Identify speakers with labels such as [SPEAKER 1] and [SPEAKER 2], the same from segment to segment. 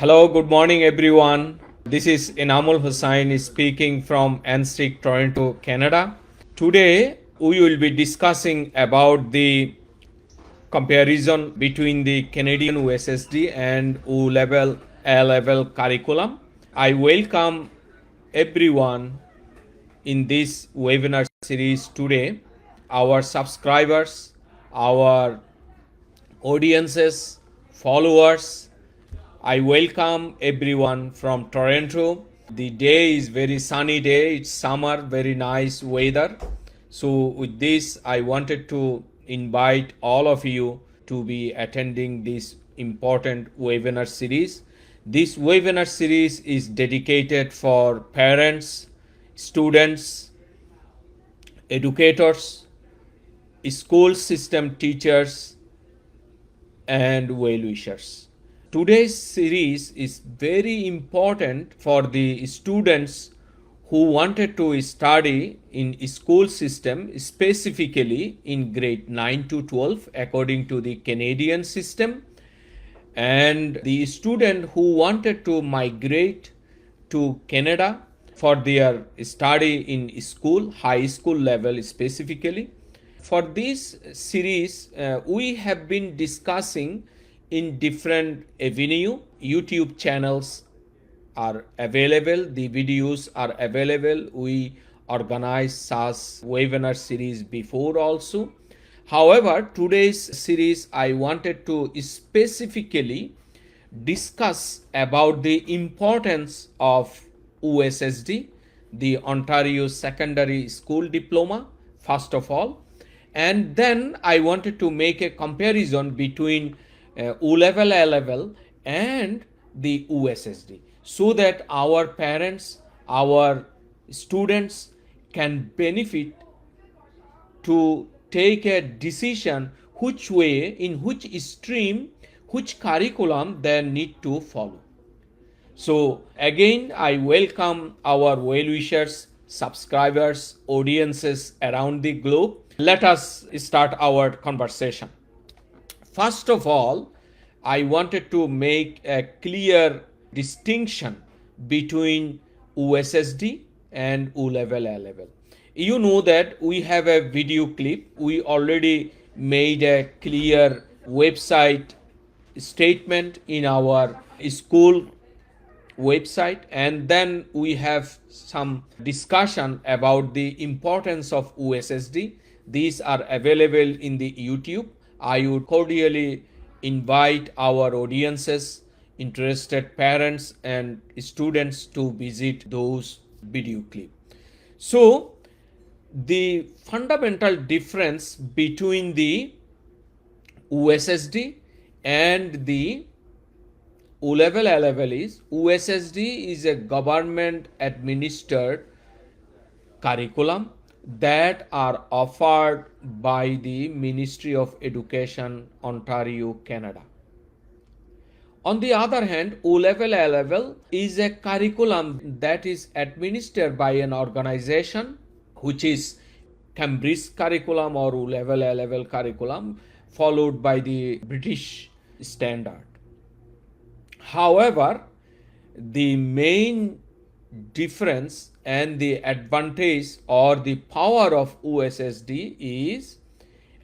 [SPEAKER 1] Hello, good morning everyone. This is Enamul Hussain speaking from NSRIC Toronto, Canada. Today we will be discussing about the comparison between the Canadian OSSD and O-level, A-level curriculum. I welcome everyone in this webinar series today, our subscribers, our audiences, followers. I welcome everyone from Toronto. The day is very sunny day. It's summer, very nice weather. So with this, I wanted to invite all of you to be attending this important webinar series. This webinar series is dedicated for parents, students, educators, school system teachers, and well-wishers. Today's series is very important for the students who wanted to study in school system, specifically in grade 9 to 12 according to the Canadian system, and the student who wanted to migrate to Canada for their study in school, high school level specifically. For this series, we have been discussing in different avenue. YouTube channels are available, the videos are available. We organized such webinar series before also. However, today's series I wanted to specifically discuss about the importance of OSSD, the Ontario Secondary School Diploma, first of all, and then I wanted to make a comparison between O-level, A-level and the OSSD, so that our parents, our students can benefit to take a decision which way, in which stream, which curriculum they need to follow. So again, I welcome our well-wishers, subscribers, audiences around the globe. Let us start our conversation. First of all, I wanted to make a clear distinction between OSSD and O-level, A-level. You know that we have a video clip. We already made a clear website statement in our school website, and then we have some discussion about the importance of OSSD. These are available in the YouTube. I would cordially invite our audiences, interested parents and students to visit those video clips. So the fundamental difference between the OSSD and the O-level, A-level is OSSD is a government administered curriculum that are offered by the Ministry of Education, Ontario, Canada. On the other hand, O-level, A-level is a curriculum that is administered by an organization which is Cambridge curriculum or O-level, A-level curriculum, followed by the British standard. However, the main difference and the advantage or the power of OSSD is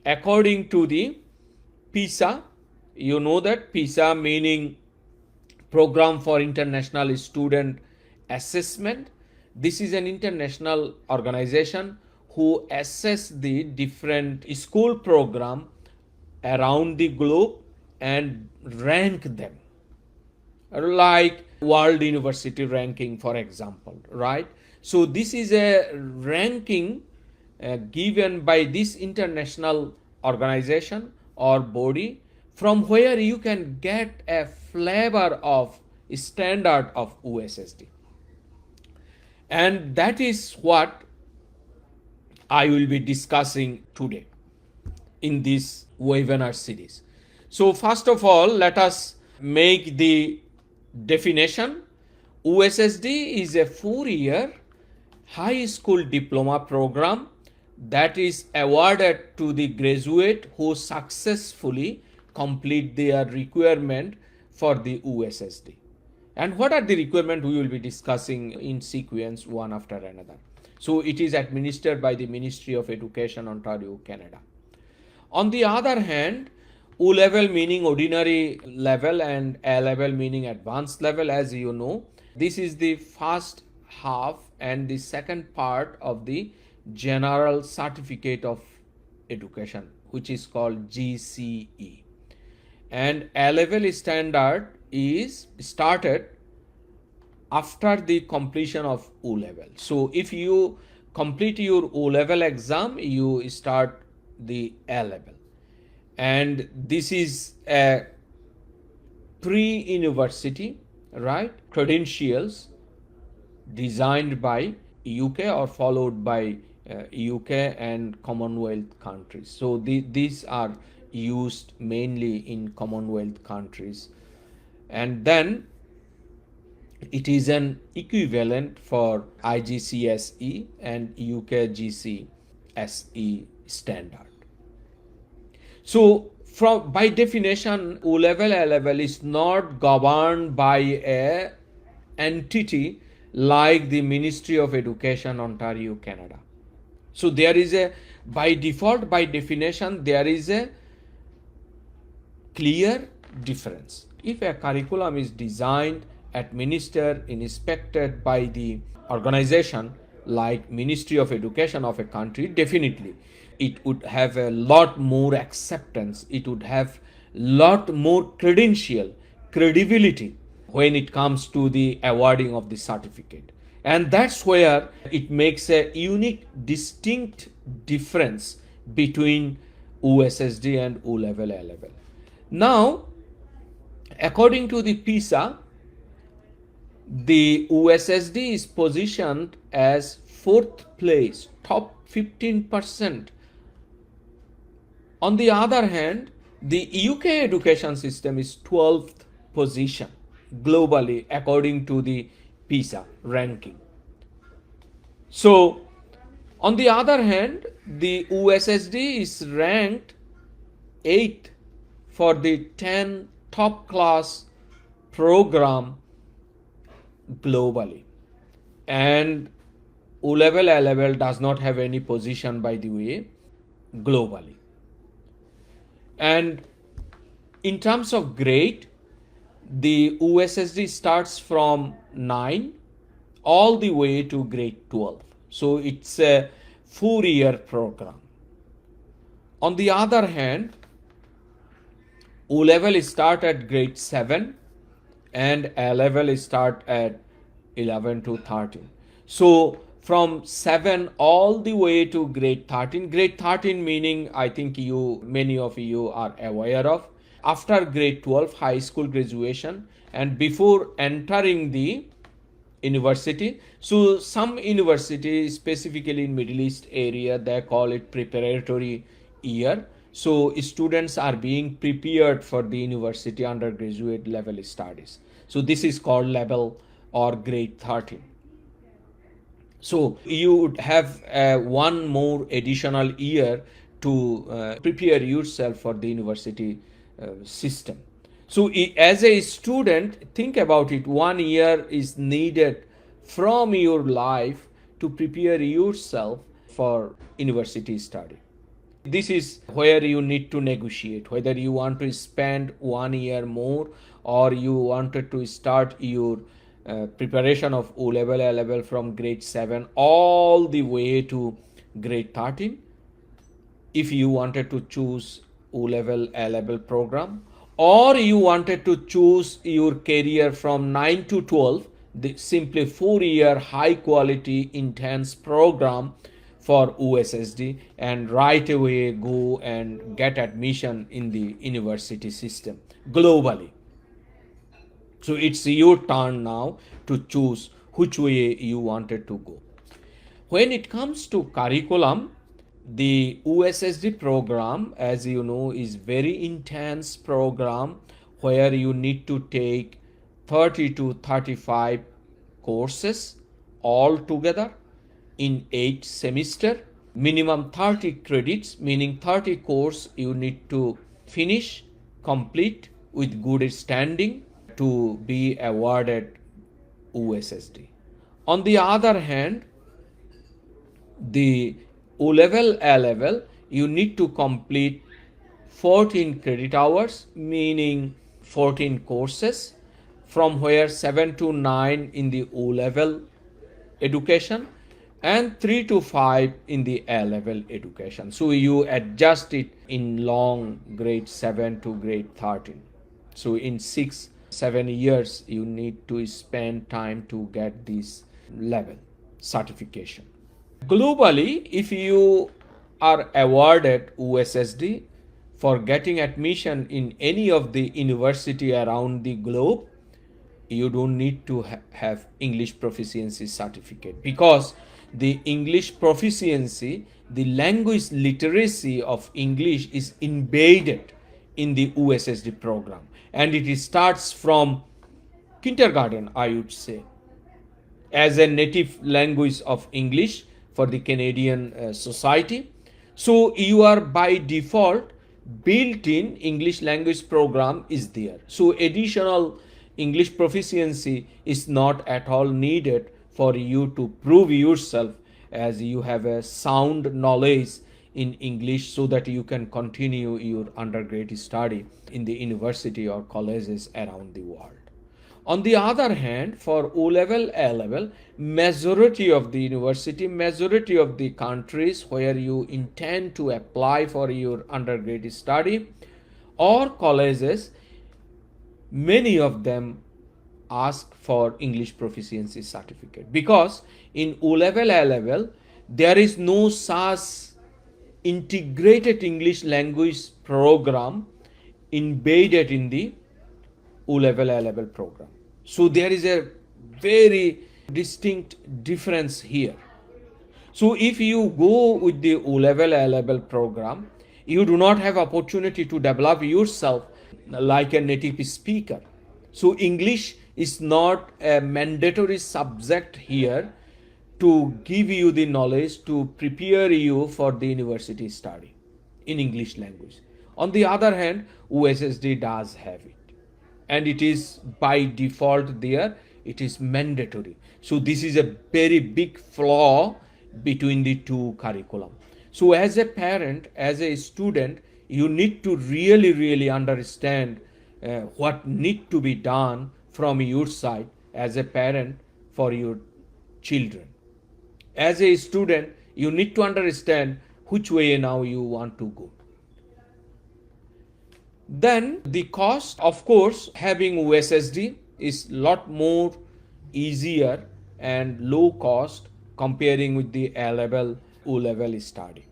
[SPEAKER 1] according to the PISA. You know that PISA meaning Program for International Student Assessment. This is an international organization who assess the different school program around the globe and rank them, like World University ranking, for example, right? So this is a ranking given by this international organization or body, from where you can get a flavor of standard of OSSD. And that is what I will be discussing today in this webinar series. So first of all, let us make the definition. OSSD is a 4-year high school diploma program that is awarded to the graduate who successfully complete their requirement for the OSSD. And what are the requirements we will be discussing in sequence one after another. So it is administered by the Ministry of Education, Ontario, Canada. On the other hand, O level meaning ordinary level and A level meaning advanced level, as you know. This is the first half and the second part of the General Certificate of Education, which is called GCE. And A level standard is started after the completion of O level. So if you complete your O level exam, you start the A level. And this is a pre-university, right, credentials designed by UK or followed by UK and Commonwealth countries. So these are used mainly in Commonwealth countries. And then it is an equivalent for IGCSE and UK GCSE standard. So by definition, O level, A level is not governed by a entity like the Ministry of Education, Ontario, Canada. So there is by default, by definition, there is a clear difference. If a curriculum is designed, administered, inspected by the organization like Ministry of Education of a country, definitely it would have a lot more acceptance, it would have lot more credibility when it comes to the awarding of the certificate. And that's where it makes a unique, distinct difference between OSSD and O level, A level. Now, according to the PISA, the OSSD is positioned as fourth place, top 15%. On the other hand, the UK education system is 12th position globally according to the PISA ranking. So, on the other hand, the OSSD is ranked 8th for the 10 top class program globally. And O level, A level does not have any position, by the way, globally. And in terms of grade, the OSSD starts from 9 all the way to grade 12. So it's a 4-year program. On the other hand, O level is start at grade 7 and A level is start at 11 to 13. So from 7 all the way to grade 13. Grade 13 meaning, I think many of you are aware of, after grade 12 high school graduation and before entering the university. So some universities, specifically in Middle East area, they call it preparatory year. So students are being prepared for the university undergraduate level studies. So this is called level or grade 13. So you would have one more additional year to prepare yourself for the university system. So as a student, think about it, 1 year is needed from your life to prepare yourself for university study. This is where you need to negotiate whether you want to spend 1 year more or you wanted to start your preparation of O level, A level from grade 7 all the way to grade 13. If you wanted to choose O level, A level program, or you wanted to choose your career from 9 to 12, the simply 4-year high quality intense program for OSSD, and right away go and get admission in the university system globally. So it's your turn now to choose which way you wanted to go. When it comes to curriculum, the OSSD program, as you know, is very intense program where you need to take 30 to 35 courses all together in 8 semester, minimum 30 credits, meaning 30 course you need to finish, complete with good standing, to be awarded OSSD. On the other hand, the O level, A level, you need to complete 14 credit hours, meaning 14 courses, from where 7 to 9 in the O level education and 3 to 5 in the A level education. So you adjust it in long grade 7 to grade 13. So in 6-7 years, you need to spend time to get this level certification. Globally, if you are awarded OSSD for getting admission in any of the university around the globe, you don't need to have English proficiency certificate, because the English proficiency, the language literacy of English is embedded in the OSSD program, and it starts from kindergarten, I would say, as a native language of English for the Canadian society. So you are by default built-in English language program is there. So additional English proficiency is not at all needed for you to prove yourself as you have a sound knowledge in English, so that you can continue your undergraduate study in the university or colleges around the world. On the other hand, for O level, A level, majority of the university, majority of the countries where you intend to apply for your undergraduate study or colleges, many of them ask for English proficiency certificate, because in O level, A level, there is no such integrated English language program embedded in the O level, A level program. So there is a very distinct difference here. So if you go with the O level, A level program, you do not have opportunity to develop yourself like a native speaker. So English is not a mandatory subject here to give you the knowledge to prepare you for the university study in English language. On the other hand, OSSD does have it, and it is by default there, it is mandatory. So this is a very big flaw between the two curriculum. So as a parent, as a student, you need to really understand what need to be done from your side as a parent for your children. As a student, you need to understand which way now you want to go. Then the cost, of course, having OSSD is lot more easier and low cost comparing with the A level, O level study.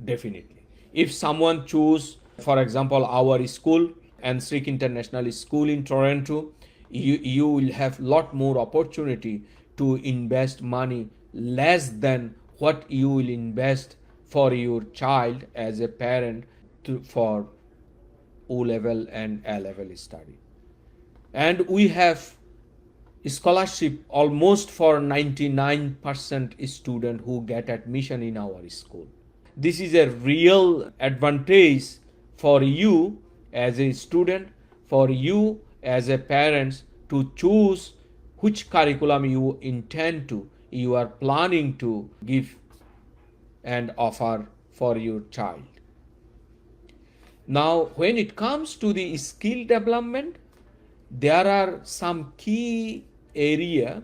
[SPEAKER 1] Definitely. If someone choose, for example, our school, NSRIC International School in Toronto, you will have lot more opportunity to invest money less than what you will invest for your child as a parent for O level and A level study. And we have scholarship almost for 99% student who get admission in our school. This is a real advantage for you as a student, for you as a parent to choose which curriculum you intend to, you are planning to give and offer for your child. Now, when it comes to the skill development, there are some key area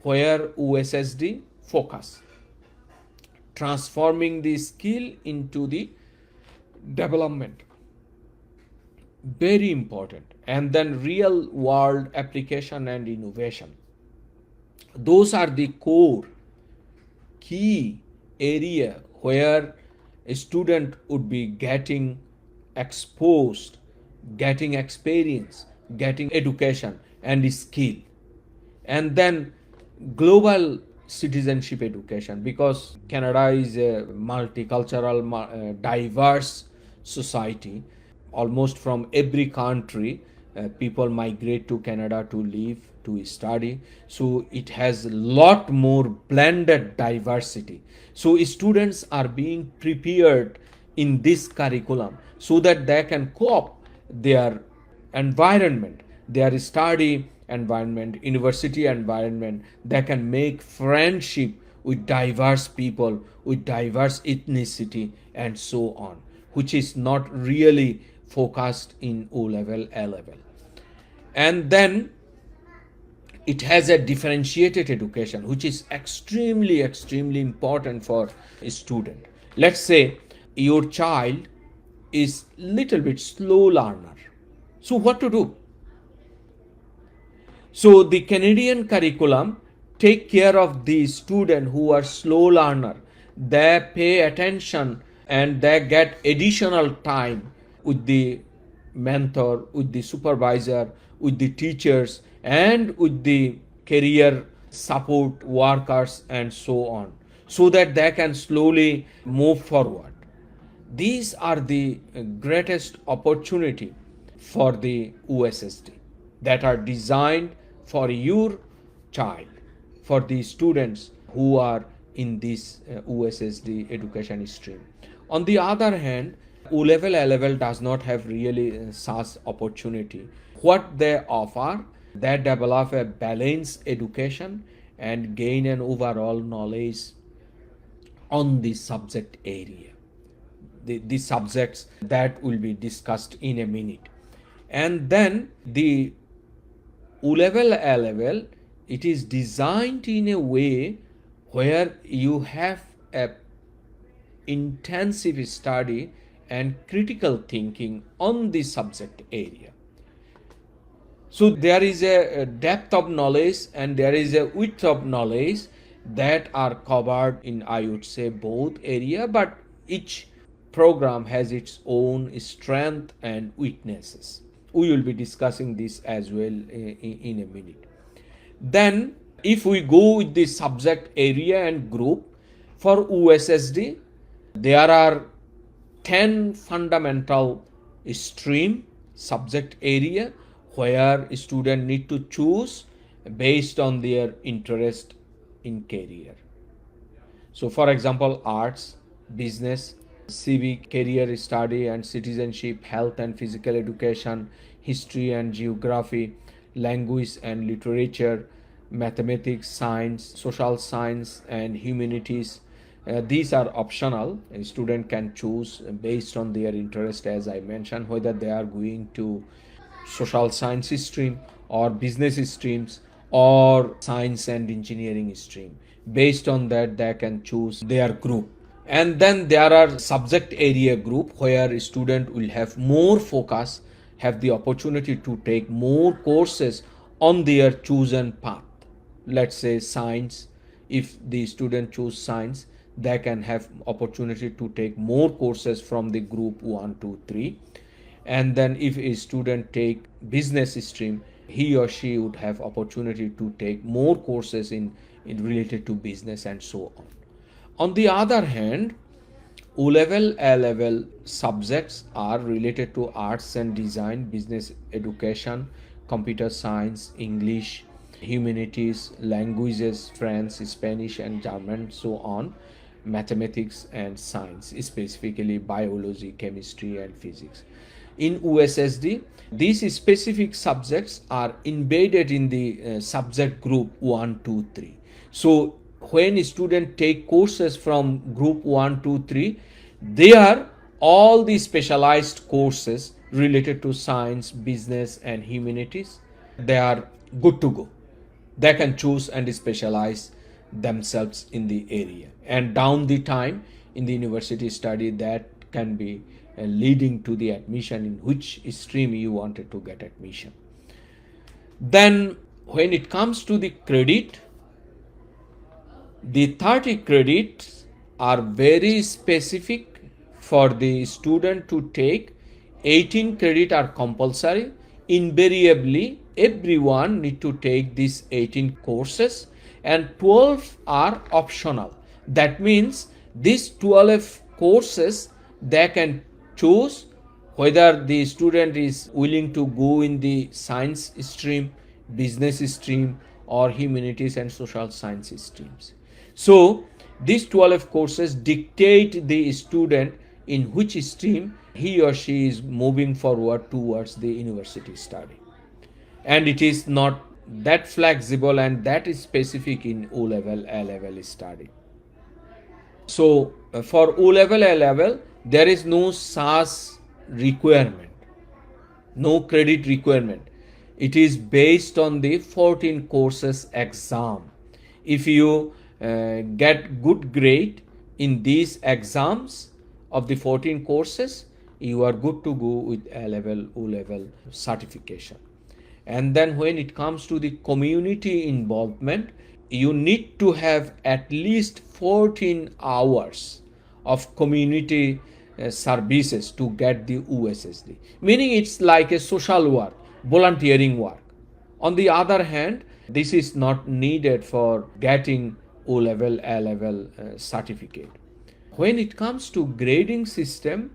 [SPEAKER 1] where OSSD focus, transforming the skill into the development. Very important. And then real world application and innovation. Those are the core key area where a student would be getting exposed, getting experience, getting education and skill. And then global citizenship education, because Canada is a multicultural, diverse society. Almost from every country, people migrate to Canada to live, to study. So it has a lot more blended diversity. So students are being prepared in this curriculum so that they can cope their environment, their study environment, university environment, they can make friendship with diverse people, with diverse ethnicity, and so on, which is not really focused in O level, A level. And then it has a differentiated education, which is extremely important for a student. Let's say your child is little bit slow learner. So what to do? So the Canadian curriculum take care of the student who are slow learner. They pay attention and they get additional time with the mentor, with the supervisor, with the teachers, and with the career support workers, and so on, so that they can slowly move forward. These are the greatest opportunity for the OSSD that are designed for your child, for the students who are in this OSSD education stream. On the other hand, O level, A level does not have really such opportunity. What they offer, they develop a balanced education and gain an overall knowledge on the subject area, the subjects that will be discussed in a minute. And then the O level, A level, it is designed in a way where you have a intensive study and critical thinking on the subject area. So there is a depth of knowledge and there is a width of knowledge that are covered in, I would say, both area, but each program has its own strength and weaknesses. We will be discussing this as well in a minute. Then if we go with the subject area and group, for OSSD, there are 10 fundamental stream subject area where students need to choose based on their interest in career. So for example, arts, business, civic, career study and citizenship, health and physical education, history and geography, language and literature, mathematics, science, social science and humanities. These are optional. A student can choose based on their interest, as I mentioned, whether they are going to social science stream or business streams or science and engineering stream. Based on that, they can choose their group. And then there are subject area group where a student will have more focus, have the opportunity to take more courses on their chosen path. Let's say science, if the student choose science, they can have opportunity to take more courses from the group 1, 2, 3. And then if a student take business stream, he or she would have opportunity to take more courses in related to business and so on. On the other hand, O level, A level subjects are related to arts and design, business education, computer science, English, humanities, languages, French, Spanish and German, so on, mathematics and science, specifically biology, chemistry and physics. In OSSD, these specific subjects are embedded in the subject group 1, 2, 3. So when students take courses from group 1, 2, 3, they are all the specialized courses related to science, business and humanities. They are good to go. They can choose and specialize themselves in the area. And down the time in the university study, that can be leading to the admission in which stream you wanted to get admission. Then when it comes to the credit, the 30 credits are very specific for the student to take. 18 credit are compulsory. Invariably, everyone need to take these 18 courses and 12 are optional. That means these 12 courses they can choose whether the student is willing to go in the science stream, business stream or humanities and social science streams. So these 12 courses dictate the student in which stream he or she is moving forward towards the university study. And it is not that flexible and that is specific in O level, A level study. So for O level, A level, there is no SAS requirement, no credit requirement. It is based on the 14 courses exam. If you get good grade in these exams of the 14 courses, you are good to go with A level, O level certification. And then when it comes to the community involvement, you need to have at least 14 hours of community services to get the OSSD. Meaning it's like a social work, volunteering work. On the other hand, this is not needed for getting O level, A level certificate. When it comes to grading system,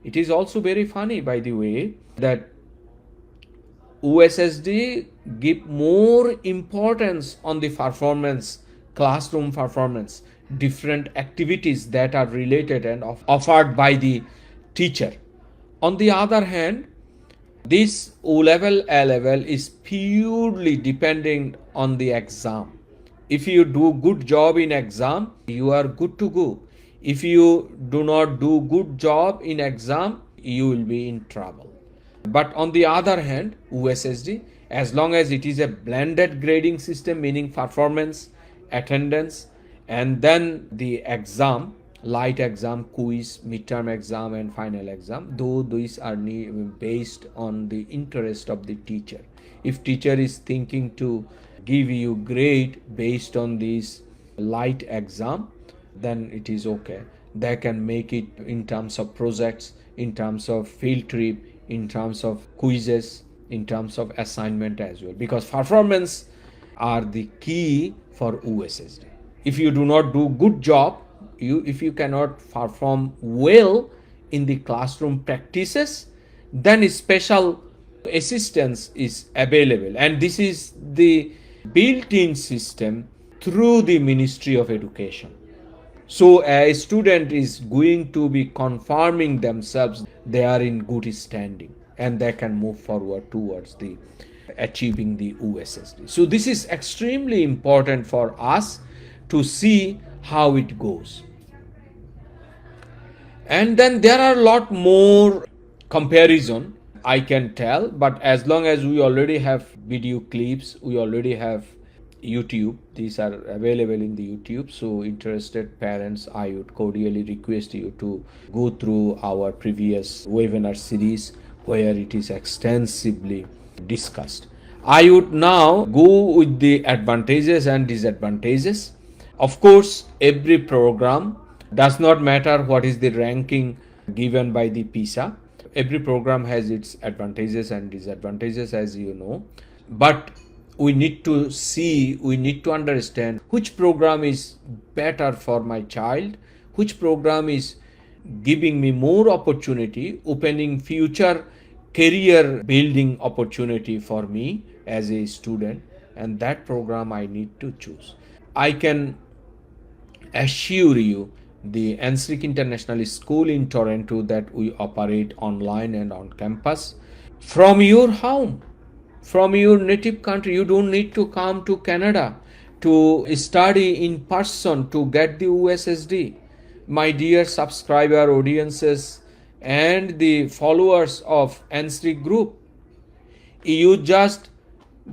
[SPEAKER 1] it is also very funny, by the way, that OSSD give more importance on the performance, classroom performance, different activities that are related and offered by the teacher. On the other hand, this O level, A level is purely depending on the exam. If you do good job in exam, you are good to go. If you do not do good job in exam, you will be in trouble. But on the other hand, OSSD, as long as it is a blended grading system, meaning performance, attendance, and then the exam, light exam, quiz, midterm exam, and final exam, though these are based on the interest of the teacher. If teacher is thinking to give you grade based on this light exam, then it is okay. They can make it in terms of projects, in terms of field trip, in terms of quizzes, in terms of assignment as well, because performance are the key for OSSD. If you do not do good job, if you cannot perform well in the classroom practices, then special assistance is available, and this is the built-in system through the Ministry of Education. So a student is going to be confirming themselves they are in good standing and they can move forward towards the achieving the OSSD. So this is extremely important for us to see how it goes. And then there are a lot more comparison I can tell, but as long as we already have video clips, we already have YouTube, these are available in the YouTube. So interested parents, I would cordially request you to go through our previous webinar series where it is extensively discussed. I would now go with the advantages and disadvantages. Of course, every program, does not matter what is the ranking given by the PISA. Every program has its advantages and disadvantages, as you know. But we need to see, we need to understand which program is better for my child, which program is giving me more opportunity, opening future career building opportunity for me as a student, and that program I need to choose. I can assure you the NSRIC International School in Toronto that we operate online and on campus from your home, from your native country. You don't need to come to Canada to study in person to get the OSSD. My dear subscriber audiences and the followers of NSRIC group, you just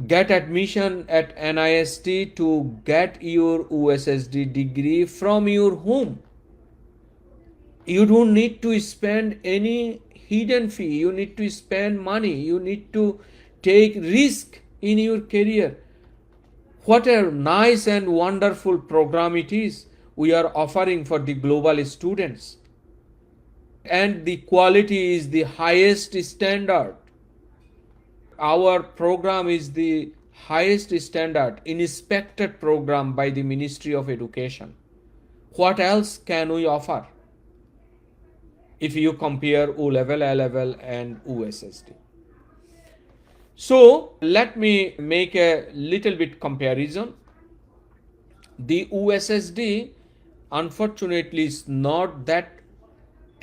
[SPEAKER 1] get admission at NIST to get your OSSD degree from your home. You don't need to spend any hidden fee. You need to spend money. You need to take risk in your career. What a nice and wonderful program it is we are offering for the global students. And the quality is the highest standard. Our program is the highest standard, inspected program by the Ministry of Education. What else can we offer if you compare O level, A level, and OSSD? So let me make a little bit comparison. The OSSD unfortunately is not that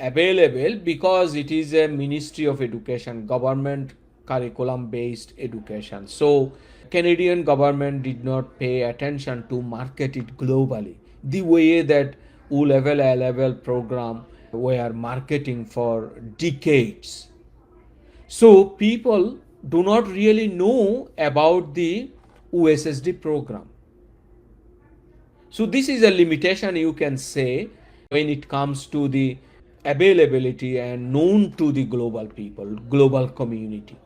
[SPEAKER 1] available because it is a Ministry of Education, government curriculum based education. So Canadian government did not pay attention to market it globally the way that O level A level program were marketing for decades. So people do not really know about the OSSD program. So this is a limitation, you can say, when it comes to the availability and known to the global people, global community.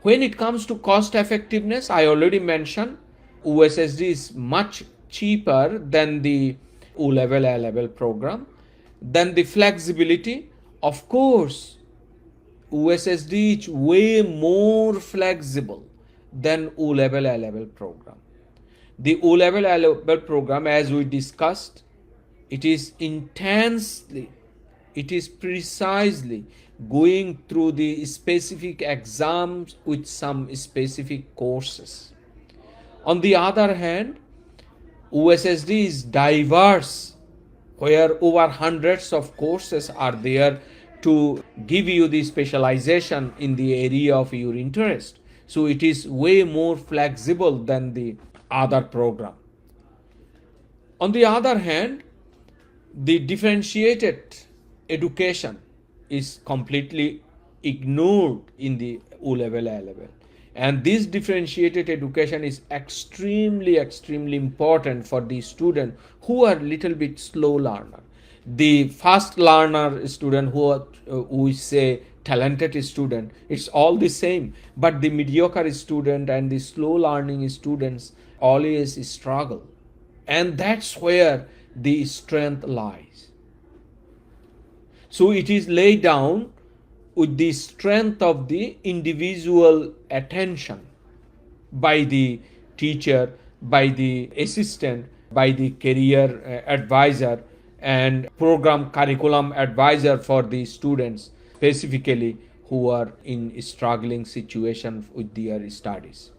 [SPEAKER 1] When it comes to cost effectiveness, I already mentioned OSSD is much cheaper than the O level A level program. Then the flexibility, of course, OSSD is way more flexible than O level A level program. The O level A level program, as we discussed, it is intensely, it is precisely going through the specific exams with some specific courses. On the other hand, OSSD is diverse, where over hundreds of courses are there to give you the specialization in the area of your interest. So it is way more flexible than the other program. On the other hand, the differentiated education is completely ignored in the O level A level. And this differentiated education is extremely important for the student who are little bit slow learner. The fast learner student who is say talented student, it's all the same. But the mediocre student and the slow learning students always struggle. And that's where the strength lies. So it is laid down with the strength of the individual attention by the teacher, by the assistant, by the career advisor and program curriculum advisor for the students, specifically who are in struggling situation with their studies.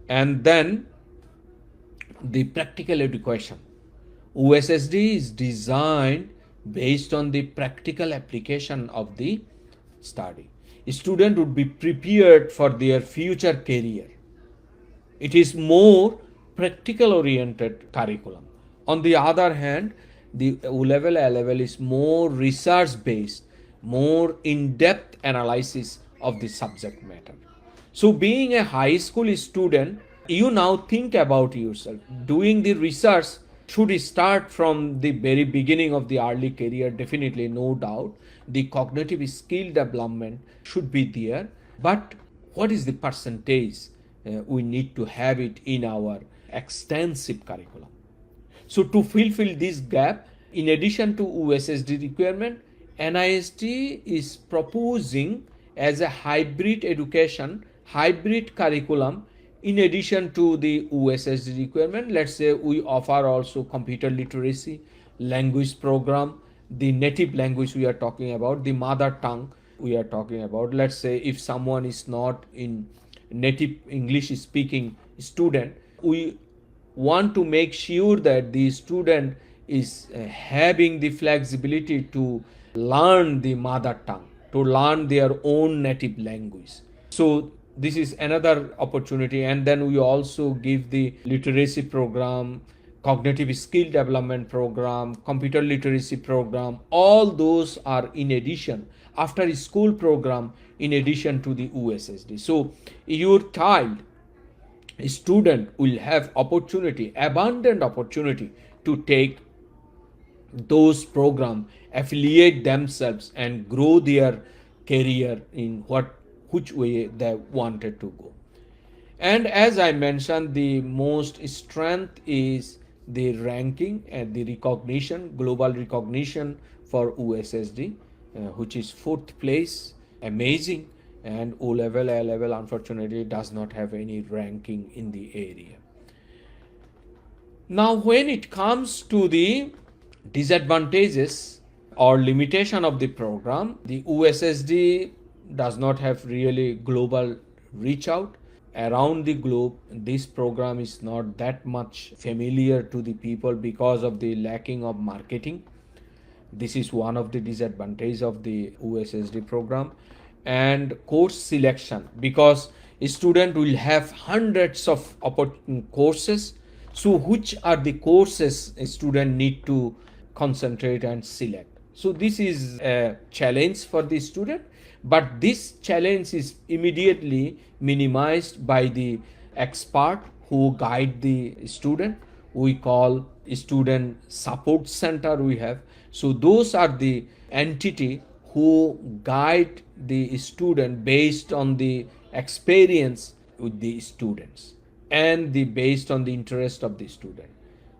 [SPEAKER 1] And then the practical education. OSSD is designed based on the practical application of the study. A student would be prepared for their future career. It is more practical oriented curriculum. On the other hand, the O level A level is more research based, more in-depth analysis of the subject matter. So being a high school student, you now think about yourself. Doing the research should start from the very beginning of the early career, definitely, no doubt. The cognitive skill development should be there. But what is the percentage we need to have it in our extensive curriculum? So to fulfill this gap, in addition to OSSD requirement, NIST is proposing as a hybrid education, hybrid curriculum. In addition to the OSSD requirement, let's say we offer also computer literacy, language program, the native language we are talking about, the mother tongue we are talking about. Let's say if someone is not in native English speaking student, we want to make sure that the student is having the flexibility to learn the mother tongue, to learn their own native language. So this is another opportunity. And then we also give the literacy program, cognitive skill development program, computer literacy program. All those are in addition, after school program, in addition to the OSSD. So your child, student, will have opportunity, abundant opportunity to take those programs, affiliate themselves and grow their career in which way they wanted to go. And as I mentioned, the most strength is the ranking and the recognition, global recognition for OSSD, which is 4th place, amazing. And O level, A level, unfortunately, does not have any ranking in the area. Now, when it comes to the disadvantages or limitation of the program, the OSSD does not have really global reach out. Around the globe, this program is not that much familiar to the people because of the lacking of marketing. This is one of the disadvantages of the OSSD program. And course selection, because a student will have hundreds of courses. So which are the courses a student need to concentrate and select? So this is a challenge for the student, but this challenge is immediately minimized by the expert who guide the student. We call student support center we have. So those are the entity who guide the student based on the experience with the students and the based on the interest of the student.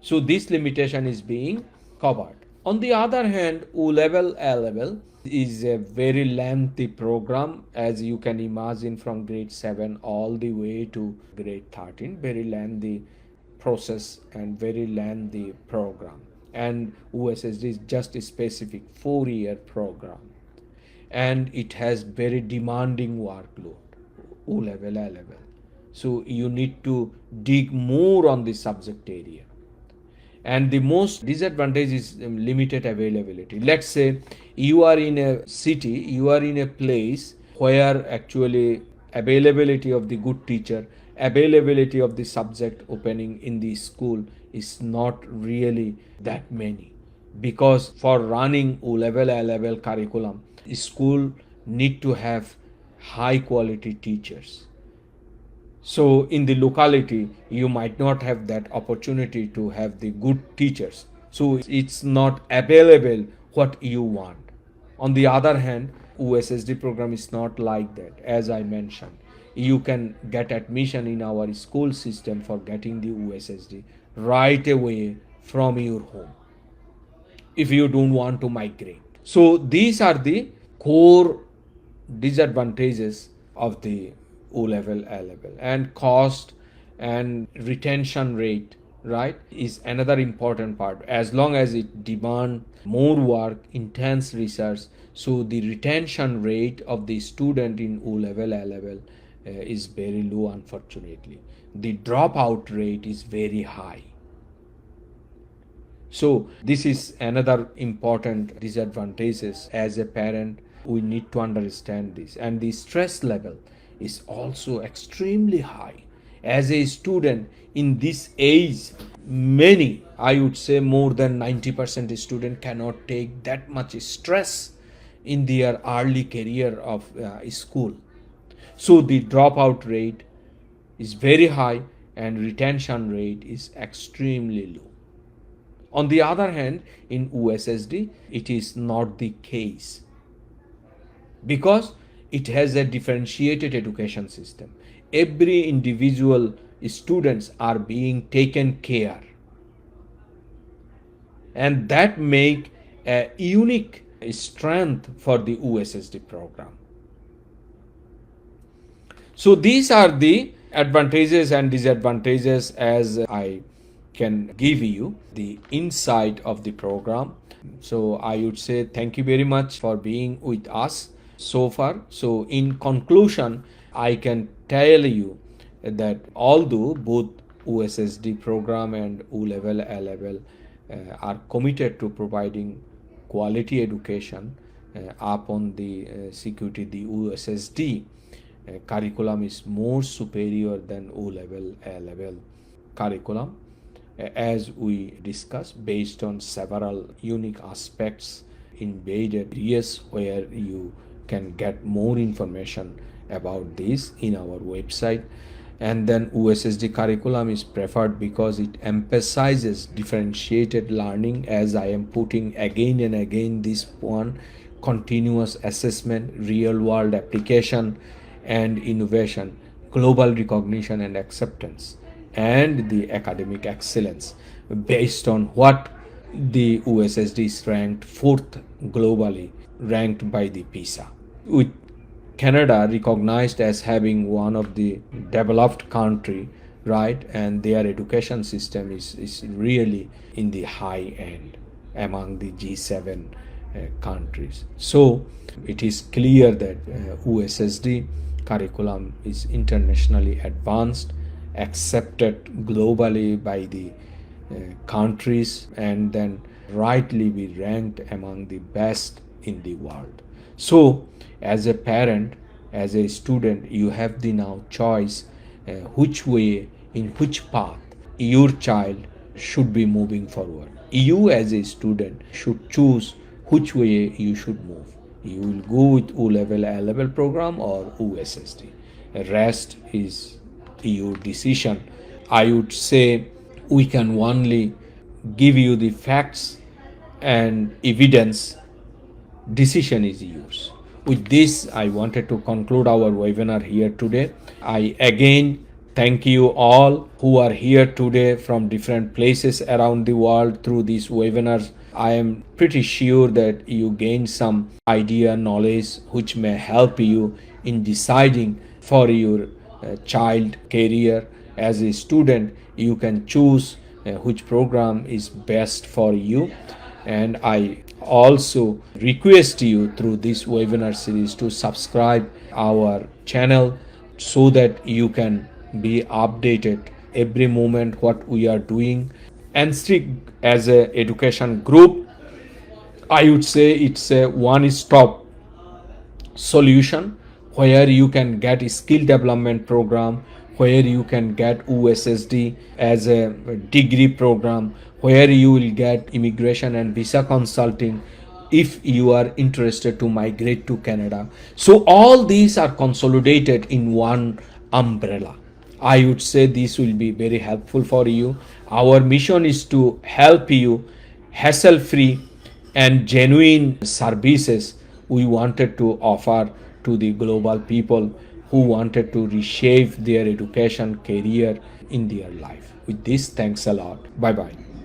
[SPEAKER 1] So this limitation is being covered. On the other hand, O level, A level is a very lengthy program, as you can imagine, from grade 7 all the way to grade 13. Very lengthy process and very lengthy program. And OSSD is just a specific 4-year program. And it has very demanding workload, O level, A level. So you need to dig more on the subject area. And the most disadvantage is limited availability. Let's say you are in a city, you are in a place where actually availability of the good teacher, availability of the subject opening in the school is not really that many. Because for running O level, A level curriculum, school need to have high quality teachers. So in the locality, you might not have that opportunity to have the good teachers. So it's not available what you want. On the other hand, OSSD program is not like that. As I mentioned, you can get admission in our school system for getting the OSSD right away from your home if you don't want to migrate. So these are the core disadvantages of the O level, A level. And cost and retention rate, right, is another important part. As long as it demands more work, intense research, so the retention rate of the student in O level, A level is very low, unfortunately. The dropout rate is very high. So this is another important disadvantages. As a parent, we need to understand this. And the stress level is also extremely high. As a student in this age, many, I would say more than 90% student cannot take that much stress in their early career of school. So the dropout rate is very high and retention rate is extremely low. On the other hand, in OSSD, it is not the case, because it has a differentiated education system. Every individual students are being taken care, and that make a unique strength for the OSSD program. So these are the advantages and disadvantages as I can give you the insight of the program. So I would say thank you very much for being with us so far. So in conclusion, I can tell you that although both OSSD program and O level, A level are committed to providing quality education upon the security, the OSSD curriculum is more superior than O level, A level curriculum, as we discussed, based on several unique aspects embedded areas where you can get more information about this in our website. And then OSSD curriculum is preferred because it emphasizes differentiated learning, as I am putting again and again this one: continuous assessment, real world application and innovation, global recognition and acceptance, and the academic excellence, based on what the OSSD is ranked 4th globally, ranked by the PISA, with Canada recognized as having one of the developed country, right? And their education system is really in the high end among the G7 countries. So it is clear that OSSD curriculum is internationally advanced, accepted globally by the countries, and then rightly be ranked among the best in the world. So, as a parent, as a student, you have the now choice which way, in which path your child should be moving forward. You, as a student, should choose which way you should move. You will go with O level, A level program or OSSD. The rest is your decision. I would say we can only give you the facts and evidence. Decision is yours. With this, I wanted to conclude our webinar here today. I again thank you all who are here today from different places around the world through these webinars. I am pretty sure that you gain some idea, knowledge, which may help you in deciding for your child career. As a student, you can choose which program is best for you. And I also request you through this webinar series to subscribe our channel so that you can be updated every moment what we are doing. NSRIC as a education group, I would say it's a one-stop solution where you can get a skill development program, where you can get OSSD as a degree program, where you will get immigration and visa consulting if you are interested to migrate to Canada. So all these are consolidated in one umbrella. I would say this will be very helpful for you. Our mission is to help you hassle free and genuine services we wanted to offer to the global people who wanted to reshape their education career in their life. With this, thanks a lot. Bye bye.